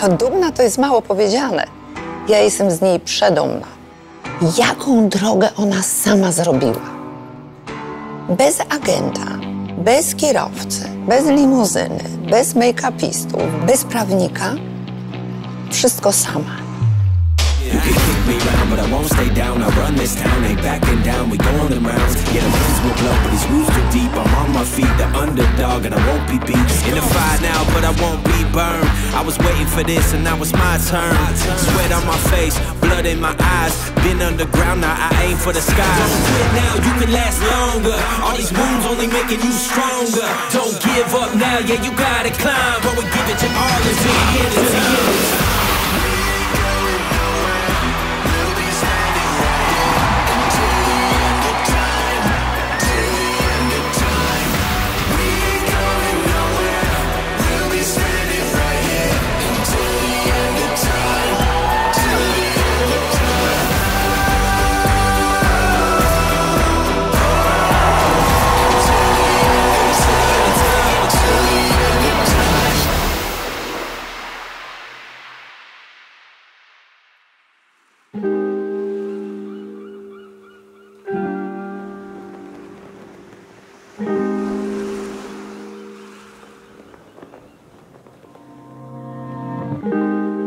No, dumna to jest mało powiedziane. Ja jestem z niej przedumna. Jaką drogę ona sama zrobiła. Bez agenta, bez kierowcy, bez limuzyny, bez make-upistów, bez prawnika. Wszystko sama. You can kick me round, but I won't stay down. I run this town, ain't backing down. We going in rounds. Yeah, the winds will blow, but these roots too deep. I'm on my feet, the underdog, and I won't be beat. In the fire now, but I won't be burned. I was waiting for this, and now it's my turn. Sweat on my face, blood in my eyes. Been underground, now I aim for the sky. Don't quit now, you can last longer. All these wounds only making you stronger. Don't give up now, yeah, you gotta climb. But we give it to all until the end, until the end.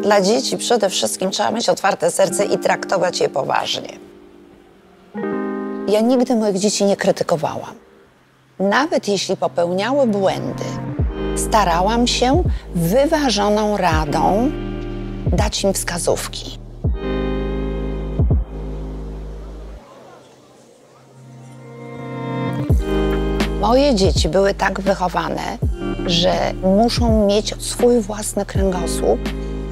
Dla dzieci przede wszystkim trzeba mieć otwarte serce i traktować je poważnie. Ja nigdy moich dzieci nie krytykowałam. Nawet jeśli popełniały błędy, starałam się wyważoną radą dać im wskazówki. Moje dzieci były tak wychowane, że muszą mieć swój własny kręgosłup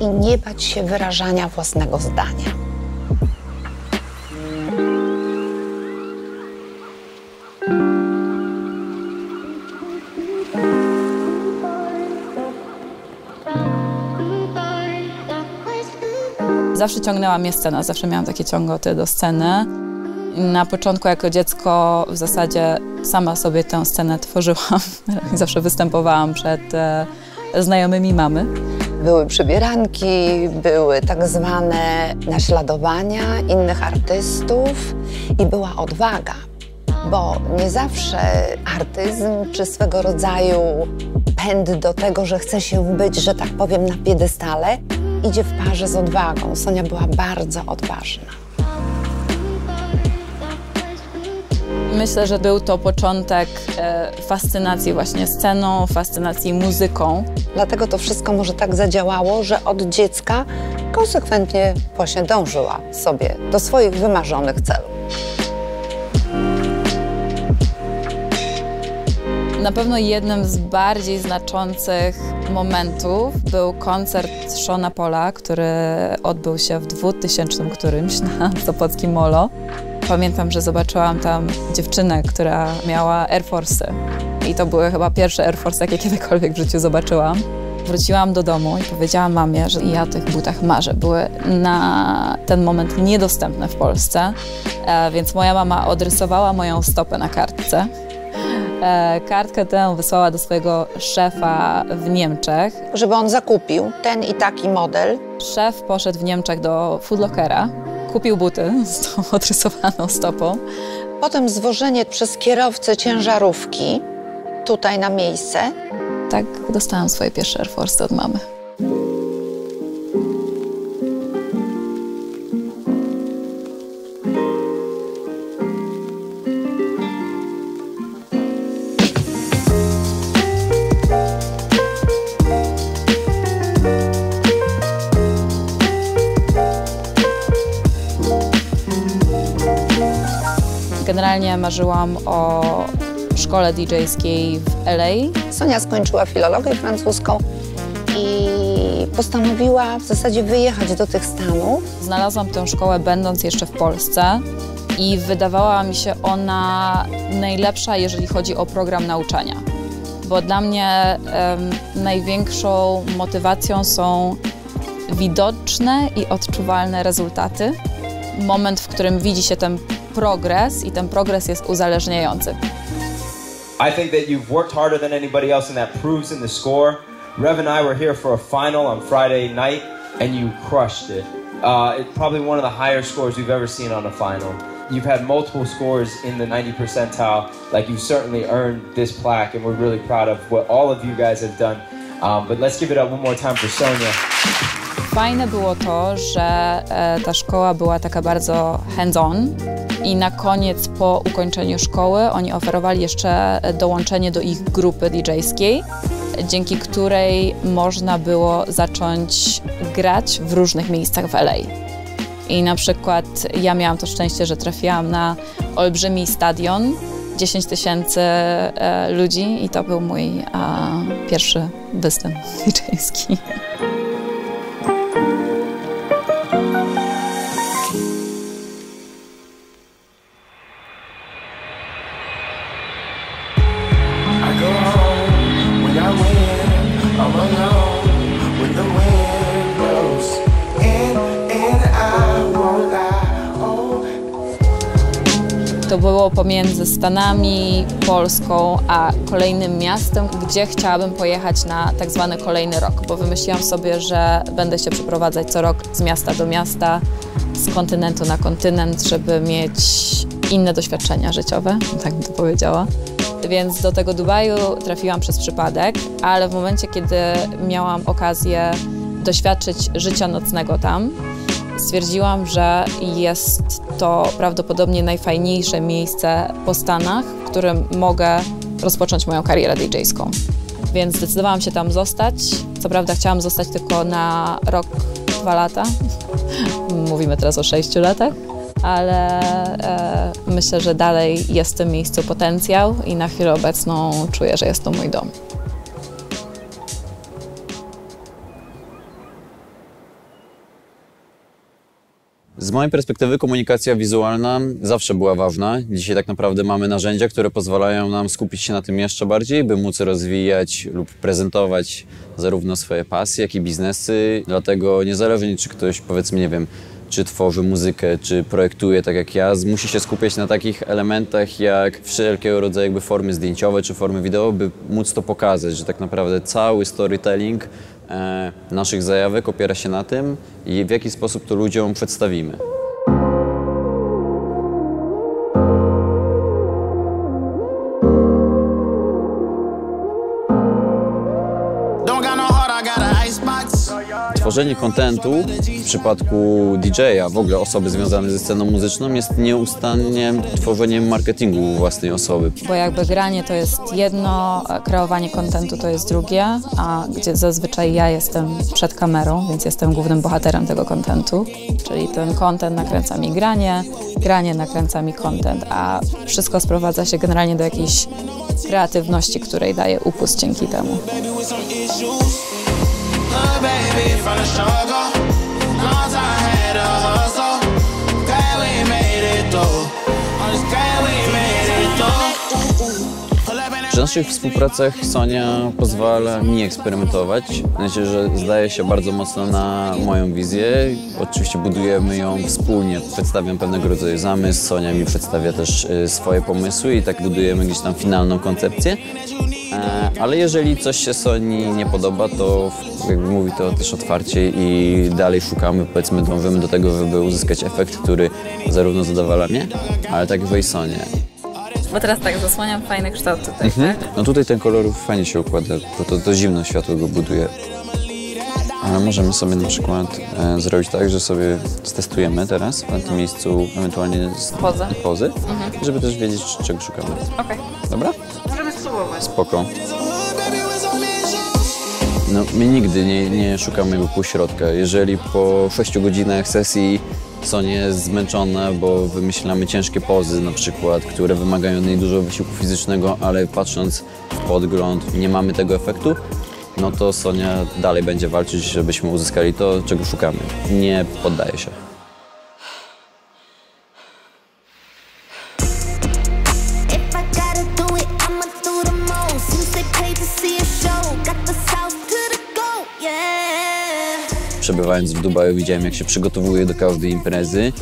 i nie bać się wyrażania własnego zdania. Zawsze ciągnęła mnie scena, zawsze miałam takie ciągoty do sceny. Na początku jako dziecko w zasadzie sama sobie tę scenę tworzyłam. Zawsze występowałam przed znajomymi mamy. Były przybieranki, były tak zwane naśladowania innych artystów i była odwaga, bo nie zawsze artyzm czy swego rodzaju pęd do tego, że chce się być, że tak powiem, na piedestale, idzie w parze z odwagą. Sonia była bardzo odważna. Myślę, że był to początek fascynacji właśnie sceną, fascynacji muzyką. Dlatego to wszystko może tak zadziałało, że od dziecka konsekwentnie właśnie dążyła sobie do swoich wymarzonych celów. Na pewno jednym z bardziej znaczących momentów był koncert Seana Paula, który odbył się w 2000 którymś na Sopockim Molo. Pamiętam, że zobaczyłam tam dziewczynę, która miała Air Force'y. I to były chyba pierwsze Air Force, jakie kiedykolwiek w życiu zobaczyłam. Wróciłam do domu i powiedziałam mamie, że ja o tych butach marzę. Były na ten moment niedostępne w Polsce, więc moja mama odrysowała moją stopę na kartce. Kartkę tę wysłała do swojego szefa w Niemczech. Żeby on zakupił ten i taki model. Szef poszedł w Niemczech do Foot Lockera, kupił buty z tą odrysowaną stopą. Potem zwożenie przez kierowcę ciężarówki tutaj na miejsce. Tak dostałam swoje pierwsze Air Force od mamy. Generalnie marzyłam o szkole DJ-skiej w LA. Sonia skończyła filologię francuską i postanowiła w zasadzie wyjechać do tych Stanów. Znalazłam tę szkołę będąc jeszcze w Polsce i wydawała mi się ona najlepsza, jeżeli chodzi o program nauczania. Bo dla mnie największą motywacją są widoczne i odczuwalne rezultaty. Moment, w którym widzi się ten progres i ten progres jest uzależniający. I think that you've worked harder than anybody else and that proves in the score, Rev and I were here for a final on Friday night, and you crushed it. It's probably one of the higher scores we've ever seen on a final. You've had multiple scores in the 90 percentile. Like, you've certainly earned this plaque, and we're really proud of what all of you guys have done. But let's give it up one more time for Sonia. Fajne było to, że ta szkoła była taka bardzo hands-on i na koniec, po ukończeniu szkoły, oni oferowali jeszcze dołączenie do ich grupy DJ-skiej, dzięki której można było zacząć grać w różnych miejscach w LA. I na przykład ja miałam to szczęście, że trafiłam na olbrzymi stadion, 10 000 ludzi, i to był mój pierwszy występ DJ-ski. To było pomiędzy Stanami, Polską, a kolejnym miastem, gdzie chciałabym pojechać na tak zwany kolejny rok, bo wymyśliłam sobie, że będę się przeprowadzać co rok z miasta do miasta, z kontynentu na kontynent, żeby mieć inne doświadczenia życiowe, tak bym to powiedziała. Więc do tego Dubaju trafiłam przez przypadek, ale w momencie, kiedy miałam okazję doświadczyć życia nocnego tam, stwierdziłam, że jest to prawdopodobnie najfajniejsze miejsce po Stanach, w którym mogę rozpocząć moją karierę DJ-ską. Więc zdecydowałam się tam zostać. Co prawda chciałam zostać tylko na rok, 2 lata. Mówimy teraz o 6 latach. Ale myślę, że dalej jest w tym miejscu potencjał i na chwilę obecną czuję, że jest to mój dom. Z mojej perspektywy komunikacja wizualna zawsze była ważna. Dzisiaj tak naprawdę mamy narzędzia, które pozwalają nam skupić się na tym jeszcze bardziej, by móc rozwijać lub prezentować zarówno swoje pasje, jak i biznesy. Dlatego niezależnie, czy ktoś, powiedzmy, nie wiem, czy tworzy muzykę, czy projektuje tak jak ja, musi się skupiać na takich elementach jak wszelkiego rodzaju jakby formy zdjęciowe czy formy wideo, by móc to pokazać, że tak naprawdę cały storytelling naszych zajawek opiera się na tym i w jaki sposób to ludziom przedstawimy. Tworzenie kontentu w przypadku DJ-a, w ogóle osoby związane ze sceną muzyczną, jest nieustannie tworzeniem marketingu własnej osoby. Bo jakby granie to jest jedno, kreowanie kontentu to jest drugie, a gdzie zazwyczaj ja jestem przed kamerą, więc jestem głównym bohaterem tego kontentu. Czyli ten kontent nakręca mi granie, granie nakręca mi kontent, a wszystko sprowadza się generalnie do jakiejś kreatywności, której daje upust dzięki temu. Baby, from the struggle, long time had a hustle. Glad we made it through. I'm just glad we made it through. Przy naszych współpracach Sonia pozwala mi eksperymentować. Znaczy, że zdaje się bardzo mocno na moją wizję. Oczywiście budujemy ją wspólnie. Przedstawiam pewnego rodzaju zamysł, Sonia mi przedstawia też swoje pomysły i tak budujemy gdzieś tam finalną koncepcję. Ale jeżeli coś się Soni nie podoba, to jakby mówi to też otwarcie i dalej szukamy, powiedzmy, dążymy do tego, żeby uzyskać efekt, który zarówno zadowala mnie, ale także i Sonię. Bo teraz tak, zasłaniam fajny kształt tutaj, tak? No tutaj ten kolor fajnie się układa, bo to zimno światło go buduje. Ale możemy sobie na przykład zrobić tak, że sobie stestujemy teraz w tym miejscu ewentualnie pozy, żeby też wiedzieć, czego szukamy. Okej. Dobra? Możemy spróbować. Spoko. No, my nigdy nie szukamy jakby półśrodka. Jeżeli po 6 godzinach sesji Sonia jest zmęczona, bo wymyślamy ciężkie pozy na przykład, które wymagają dużo wysiłku fizycznego, ale patrząc w podgląd nie mamy tego efektu, no to Sonia dalej będzie walczyć, żebyśmy uzyskali to, czego szukamy. Nie poddaje się. Przebywając w Dubaju widziałem, jak się przygotowuje do każdej imprezy.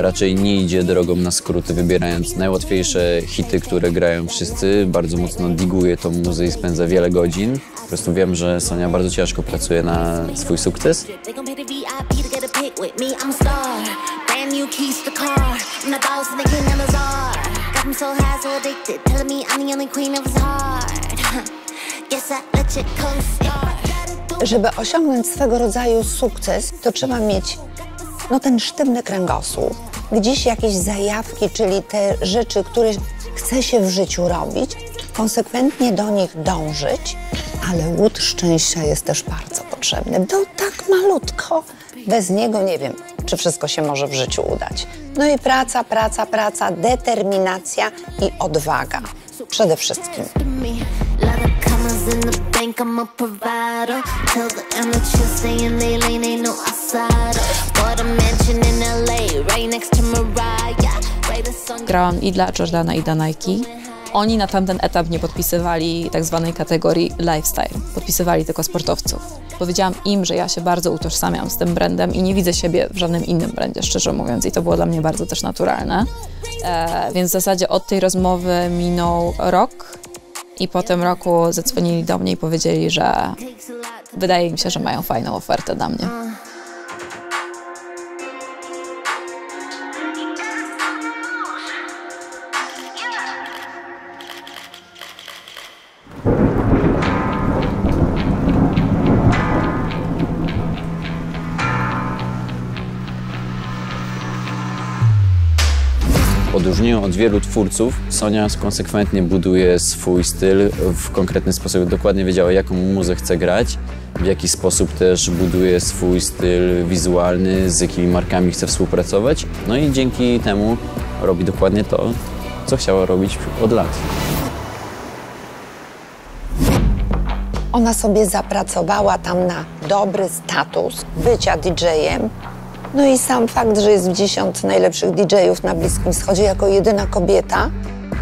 raczej nie idzie drogą na skróty, wybierając najłatwiejsze hity, które grają wszyscy. Bardzo mocno diguje tą muzę i spędza wiele godzin. Po prostu wiem, że Sonia bardzo ciężko pracuje na swój sukces. Żeby osiągnąć swego rodzaju sukces, to trzeba mieć ten sztywny kręgosłup, gdzieś jakieś zajawki, czyli te rzeczy, które chce się w życiu robić, konsekwentnie do nich dążyć, ale łód szczęścia jest też bardzo potrzebny. To tak malutko, bez niego nie wiem, czy wszystko się może w życiu udać. No i praca, determinacja i odwaga przede wszystkim. Grałam i dla Jordana, i dla Nike. Oni na tamten etap nie podpisywali tak zwanej kategorii lifestyle. Podpisywali tylko sportowców. Powiedziałam im, że ja się bardzo utożsamiam z tym brandem i nie widzę siebie w żadnym innym brandzie, szczerze mówiąc. I to było dla mnie bardzo też naturalne. Więc w zasadzie od tej rozmowy minął rok i po tym roku zadzwonili do mnie i powiedzieli, że wydaje mi się, że mają fajną ofertę dla mnie. W odróżnieniu od wielu twórców, Sonia konsekwentnie buduje swój styl w konkretny sposób. Dokładnie wiedziała, jaką muzę chce grać, w jaki sposób też buduje swój styl wizualny, z jakimi markami chce współpracować. No i dzięki temu robi dokładnie to, co chciała robić od lat. Ona sobie zapracowała tam na dobry status bycia DJ-em. No i sam fakt, że jest w 10 najlepszych DJ-ów na Bliskim Wschodzie jako jedyna kobieta,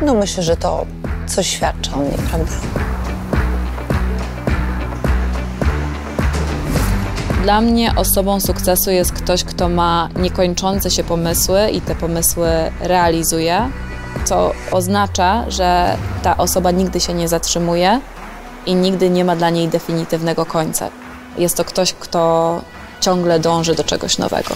no myślę, że to coś świadczy o niej, prawda? Dla mnie osobą sukcesu jest ktoś, kto ma niekończące się pomysły i te pomysły realizuje, co oznacza, że ta osoba nigdy się nie zatrzymuje i nigdy nie ma dla niej definitywnego końca. Jest to ktoś, kto ciągle dąży do czegoś nowego.